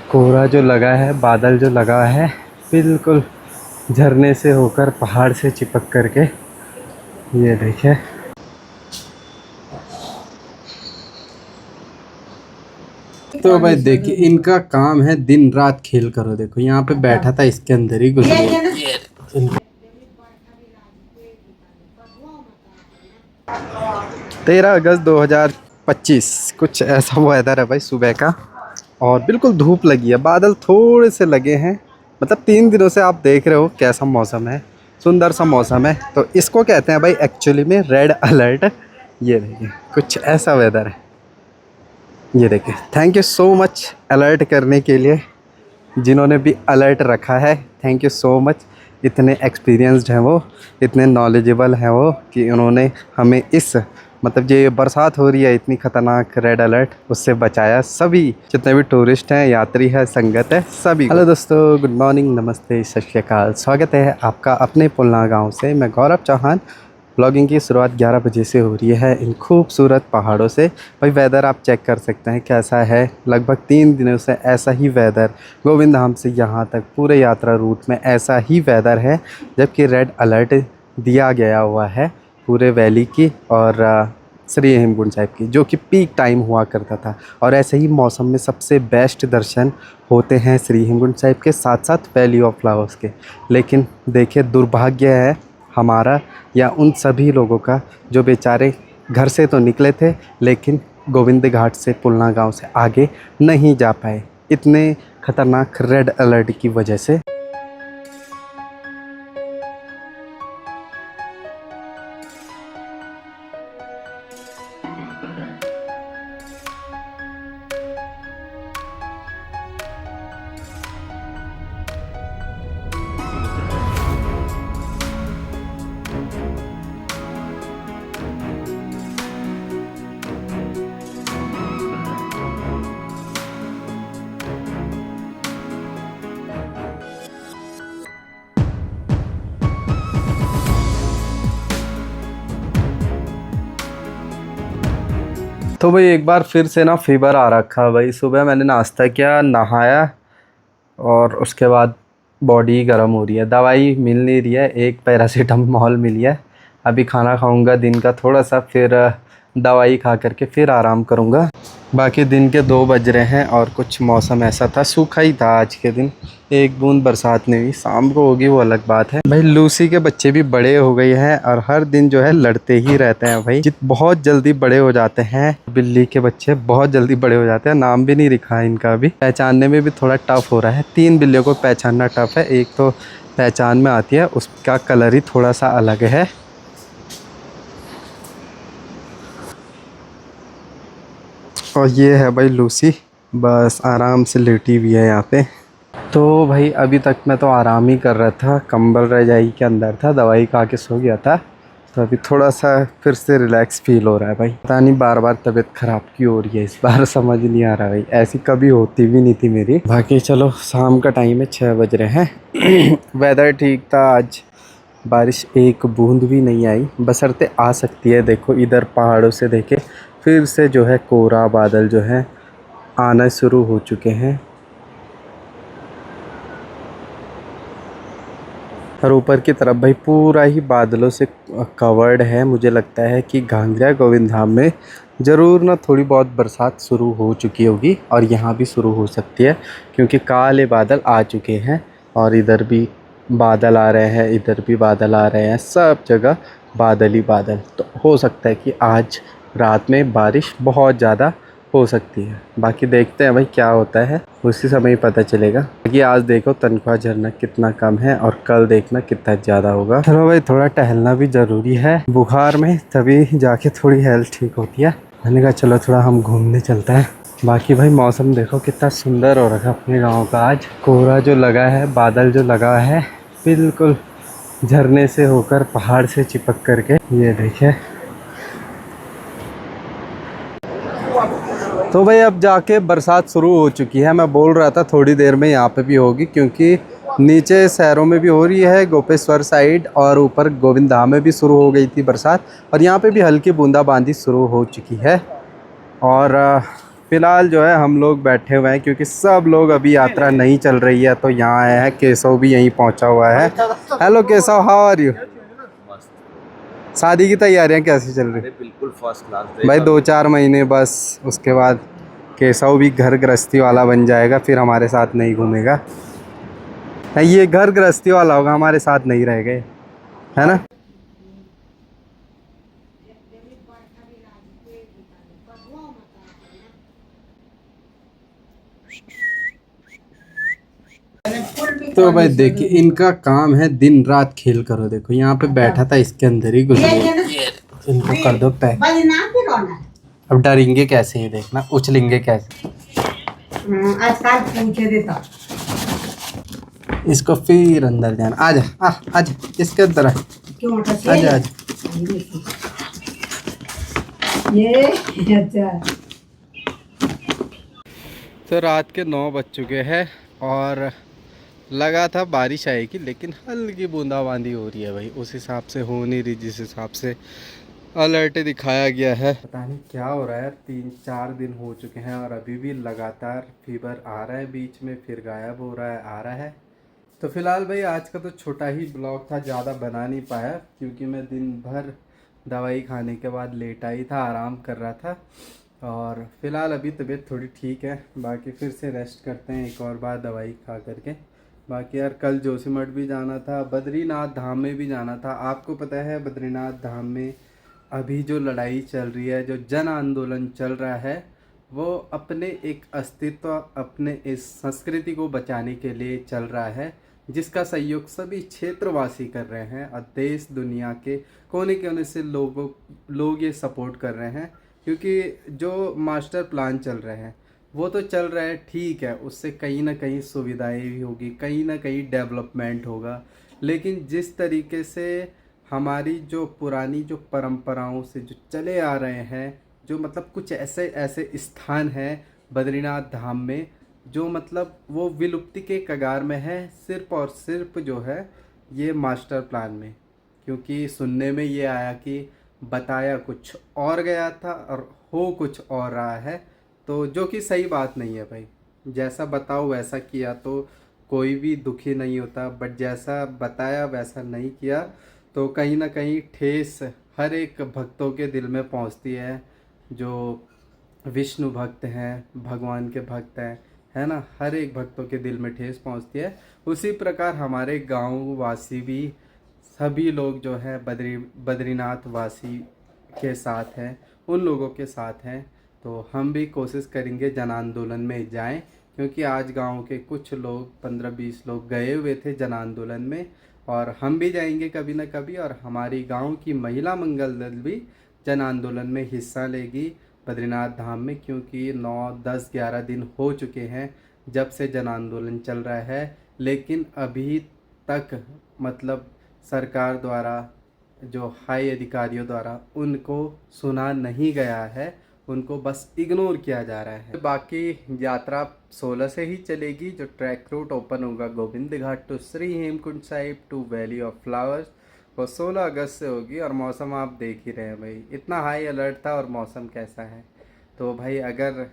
कोहरा जो लगा है, बादल जो लगा है, बिल्कुल झरने से होकर पहाड़ से चिपक करके, ये देखिए। तो भाई देखिए, इनका काम है दिन रात खेल करो। देखो यहाँ पे बैठा था, इसके अंदर ही घुस गया। 13 अगस्त 2025 कुछ ऐसा वेदर है भाई सुबह का, और बिल्कुल धूप लगी है, बादल थोड़े से लगे हैं। मतलब 3 दिनों से आप देख रहे हो कैसा मौसम है, सुंदर सा मौसम है। तो इसको कहते हैं भाई एक्चुअली में रेड अलर्ट। ये देखिए कुछ ऐसा वेदर है। ये देखिए, thank you so much alert करने के लिए, जिन्होंने भी अलर्ट रखा है। Thank you so much. इतने एक्सपीरियंस्ड हैं वो, इतने नॉलेजेबल हैं वो कि उन्होंने हमें इस मतलब ये बरसात हो रही है इतनी ख़तरनाक, रेड अलर्ट उससे बचाया। सभी जितने भी टूरिस्ट हैं, यात्री है, संगत है, सभी। हेलो दोस्तों, गुड मॉर्निंग, नमस्ते, सत श्री अकाल। स्वागत है आपका अपने पुलना गांव से। मैं गौरव चौहान। ब्लॉगिंग की शुरुआत 11 बजे से हो रही है इन खूबसूरत पहाड़ों से। भाई वेदर आप चेक कर सकते हैं कैसा है। लगभग 3 दिनों से ऐसा ही वेदर, गोविंद धाम से यहाँ तक पूरे यात्रा रूट में ऐसा ही वेदर है, जबकि रेड अलर्ट दिया गया हुआ है पूरे वैली की और श्री हेमकुंड साहिब की, जो कि पीक टाइम हुआ करता था। और ऐसे ही मौसम में सबसे बेस्ट दर्शन होते हैं श्री हेमकुंड साहिब के, साथ साथ वैली ऑफ फ्लावर्स के। लेकिन देखिए, दुर्भाग्य है हमारा या उन सभी लोगों का जो बेचारे घर से तो निकले थे, लेकिन गोविंद घाट से, पुलना गांव से आगे नहीं जा पाए, इतने ख़तरनाक रेड अलर्ट की वजह से। तो भाई एक बार फिर से ना फीवर आ रखा भाई। सुबह मैंने नाश्ता किया, नहाया, और उसके बाद बॉडी गर्म हो रही है। दवाई मिल नहीं रही है, एक पैरासीटामोल मिली है। अभी खाना खाऊंगा दिन का थोड़ा सा, फिर दवाई खा करके फिर आराम करूंगा। बाकी दिन के 2 बज रहे हैं और कुछ मौसम ऐसा था, सूखा ही था आज के दिन, एक बूंद बरसात नहीं हुई। शाम को होगी वो अलग बात है। भाई लूसी के बच्चे भी बड़े हो गए हैं और हर दिन जो है लड़ते ही रहते हैं भाई। बहुत जल्दी बड़े हो जाते हैं बिल्ली के बच्चे, बहुत जल्दी बड़े हो जाते हैं। नाम भी नहीं लिखा है इनका अभी। पहचानने में भी थोड़ा टफ हो रहा है। 3 बिल्लियों को पहचानना टफ है। एक तो पहचान में आती है, उसका कलर ही थोड़ा सा अलग है। और ये है भाई लूसी, बस आराम से लेटी हुई है यहाँ पे। तो भाई अभी तक मैं तो आराम ही कर रहा था, कंबल रजाई के अंदर था, दवाई खा के सो गया था। तो अभी थोड़ा सा फिर से रिलैक्स फील हो रहा है भाई। पता नहीं बार बार तबीयत ख़राब क्यों हो रही है इस बार, समझ नहीं आ रहा भाई। ऐसी कभी होती भी नहीं थी मेरी। बाकी चलो, शाम का टाइम है, 6 बज रहे हैं। वेदर ठीक था आज, बारिश एक बूंद भी नहीं आई, बशर्ते आ सकती है। देखो इधर पहाड़ों से देखे फिर से जो है कोहरा बादल जो है आना शुरू हो चुके हैं। और ऊपर की तरफ भाई पूरा ही बादलों से कवर्ड है। मुझे लगता है कि घांघरा गोविंद धाम में ज़रूर ना थोड़ी बहुत बरसात शुरू हो चुकी होगी, और यहाँ भी शुरू हो सकती है, क्योंकि काले बादल आ चुके हैं। और इधर भी बादल आ रहे हैं, इधर भी बादल आ रहे हैं, सब जगह बादल ही बादल। तो हो सकता है कि आज रात में बारिश बहुत ज़्यादा हो सकती है। बाकी देखते हैं भाई क्या होता है, उसी समय ही पता चलेगा। कि आज देखो तनख्वाह झरना कितना कम है, और कल देखना कितना ज़्यादा होगा। चलो भाई, थोड़ा टहलना भी ज़रूरी है बुखार में, तभी जाके थोड़ी हेल्थ ठीक होती है। मैंने कहा चलो थोड़ा हम घूमने चलते हैं। बाकी भाई मौसम देखो कितना सुंदर हो रखा अपने गाँव का आज। कोहरा जो लगा है, बादल जो लगा है, बिल्कुल झरने से होकर पहाड़ से चिपक करके, ये देखिए। तो भाई अब जाके बरसात शुरू हो चुकी है। मैं बोल रहा था थोड़ी देर में यहाँ पे भी होगी, क्योंकि नीचे शहरों में भी हो रही है, गोपेश्वर साइड, और ऊपर गोविंद धाम में भी शुरू हो गई थी बरसात, और यहाँ पे भी हल्की बूंदाबांदी शुरू हो चुकी है। और फ़िलहाल जो है हम लोग बैठे हुए हैं क्योंकि सब लोग अभी यात्रा नहीं चल रही है, तो यहाँ आए हैं। केशव भी यहीं पहुँचा हुआ है। Hello Keshav, how are you? शादी की तैयारियां कैसी चल रही? बिल्कुल फर्स्ट क्लास भाई 2-4 महीने बस, उसके बाद केशव भी घर गृहस्थी वाला बन जाएगा, फिर हमारे साथ नहीं घूमेगा। नहीं, ये घर गृहस्थी वाला होगा, हमारे साथ नहीं रहेगा, है ना। तो भाई देखिए, इनका काम है दिन रात खेल करो। देखो यहाँ पे बैठा था, इसके अंदर ही घुस गया। इनको कर दो पैक। अब डरेंगे कैसे, ये देखना, उछलेंगे कैसे। आजकल पूछे देता इसको फिर अंदर जाना। आजा आजा, इसके अंदर आ। क्यों आजा आजा। ये अच्छा। तो रात के 9 बज चुके हैं और लगा था बारिश आएगी, लेकिन हल्की बूंदाबांदी हो रही है भाई। उस हिसाब से हो नहीं रही जिस हिसाब से अलर्ट दिखाया गया है। पता नहीं क्या हो रहा है। 3-4 दिन हो चुके हैं और अभी भी लगातार फीवर आ रहा है, बीच में फिर गायब हो रहा है, आ रहा है। तो फिलहाल भाई आज का तो छोटा ही ब्लॉग था, ज़्यादा बना नहीं पाया क्योंकि मैं दिन भर दवाई खाने के बाद लेटा ही था, आराम कर रहा था। और फिलहाल अभी तबीयत थोड़ी ठीक है, बाकी फिर से रेस्ट करते हैं एक और बार दवाई खा करके। बाकी यार कल जोशीमठ भी जाना था, बद्रीनाथ धाम में भी जाना था। आपको पता है बद्रीनाथ धाम में अभी जो लड़ाई चल रही है, जो जन आंदोलन चल रहा है, वो अपने एक अस्तित्व, अपने इस संस्कृति को बचाने के लिए चल रहा है, जिसका सहयोग सभी क्षेत्रवासी कर रहे हैं और देश दुनिया के कोने कोने से लोग ये सपोर्ट कर रहे हैं। क्योंकि जो मास्टर प्लान चल रहे हैं वो तो चल रहा है, ठीक है, उससे कहीं ना कहीं सुविधाएं भी होगी, कहीं ना कहीं डेवलपमेंट होगा। लेकिन जिस तरीके से हमारी जो पुरानी जो परंपराओं से जो चले आ रहे हैं, जो मतलब कुछ ऐसे ऐसे स्थान हैं बद्रीनाथ धाम में जो मतलब वो विलुप्ति के कगार में है, सिर्फ और सिर्फ जो है ये मास्टर प्लान में। क्योंकि सुनने में ये आया कि बताया कुछ और गया था और हो कुछ और रहा है, तो जो कि सही बात नहीं है भाई। जैसा बताओ वैसा किया तो कोई भी दुखी नहीं होता, बट जैसा बताया वैसा नहीं किया तो कहीं ना कहीं ठेस हर एक भक्तों के दिल में पहुंचती है। जो विष्णु भक्त हैं, भगवान के भक्त हैं, है ना, हर एक भक्तों के दिल में ठेस पहुंचती है। उसी प्रकार हमारे गांव वासी भी, सभी लोग जो है बद्रीनाथ वासी के साथ हैं, उन लोगों के साथ हैं। तो हम भी कोशिश करेंगे जन आंदोलन में जाएं, क्योंकि आज गांव के कुछ लोग 15-20 लोग गए हुए थे जन आंदोलन में, और हम भी जाएंगे कभी ना कभी। और हमारी गांव की महिला मंगल दल भी जन आंदोलन में हिस्सा लेगी बद्रीनाथ धाम में, क्योंकि 9, 10, 11 दिन हो चुके हैं जब से जन आंदोलन चल रहा है। लेकिन अभी तक मतलब सरकार द्वारा, जो हाई अधिकारियों द्वारा उनको सुना नहीं गया है, उनको बस इग्नोर किया जा रहा है। बाकी यात्रा 16 से ही चलेगी, जो ट्रैक रूट ओपन होगा Govind Ghat to Shri Hemkund Sahib to valley of flowers, वो 16 अगस्त से होगी। और मौसम आप देख ही रहे हैं भाई, इतना हाई अलर्ट था और मौसम कैसा है। तो भाई अगर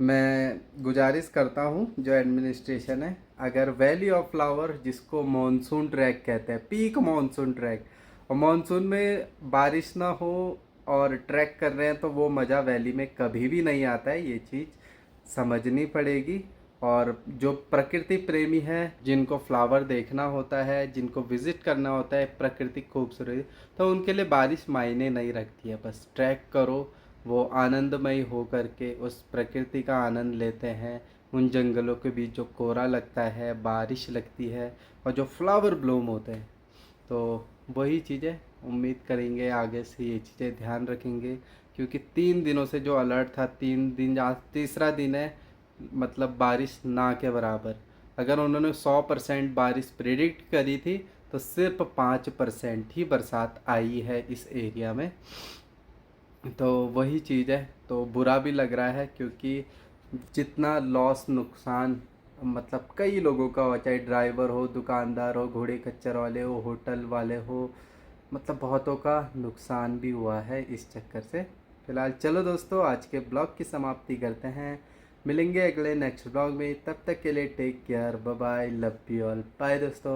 मैं गुजारिश करता हूँ जो एडमिनिस्ट्रेशन है, अगर वैली ऑफ फ्लावर जिसको मॉनसून ट्रैक कहते हैं, पीक मॉनसून ट्रैक, और मॉनसून में बारिश ना हो और ट्रैक कर रहे हैं तो वो मज़ा वैली में कभी भी नहीं आता है, ये चीज़ समझनी पड़ेगी। और जो प्रकृति प्रेमी है, जिनको फ्लावर देखना होता है, जिनको विज़िट करना होता है प्राकृतिक खूबसूरती, तो उनके लिए बारिश मायने नहीं रखती है। बस ट्रैक करो, वो आनंदमय हो करके उस प्रकृति का आनंद लेते हैं। उन जंगलों के बीच जो कोहरा लगता है, बारिश लगती है और जो फ्लावर ब्लूम होते हैं, तो वही चीज़ें उम्मीद करेंगे आगे से ये चीज़ें ध्यान रखेंगे। क्योंकि 3 दिनों से जो अलर्ट था, 3 दिन, आज तीसरा दिन है, मतलब बारिश ना के बराबर। अगर उन्होंने 100% बारिश प्रेडिक्ट करी थी तो सिर्फ 5% ही बरसात आई है इस एरिया में। तो वही चीज़ है, तो बुरा भी लग रहा है क्योंकि जितना लॉस, नुकसान मतलब कई लोगों का हो, चाहे ड्राइवर हो, दुकानदार हो, घोड़े खच्चर वाले हो, होटल वाले हो, मतलब बहुतों का नुकसान भी हुआ है इस चक्कर से। फिलहाल चलो दोस्तों, आज के ब्लॉग की समाप्ति करते हैं। मिलेंगे अगले नेक्स्ट ब्लॉग में, तब तक के लिए take care, bye bye, love you all, bye दोस्तों।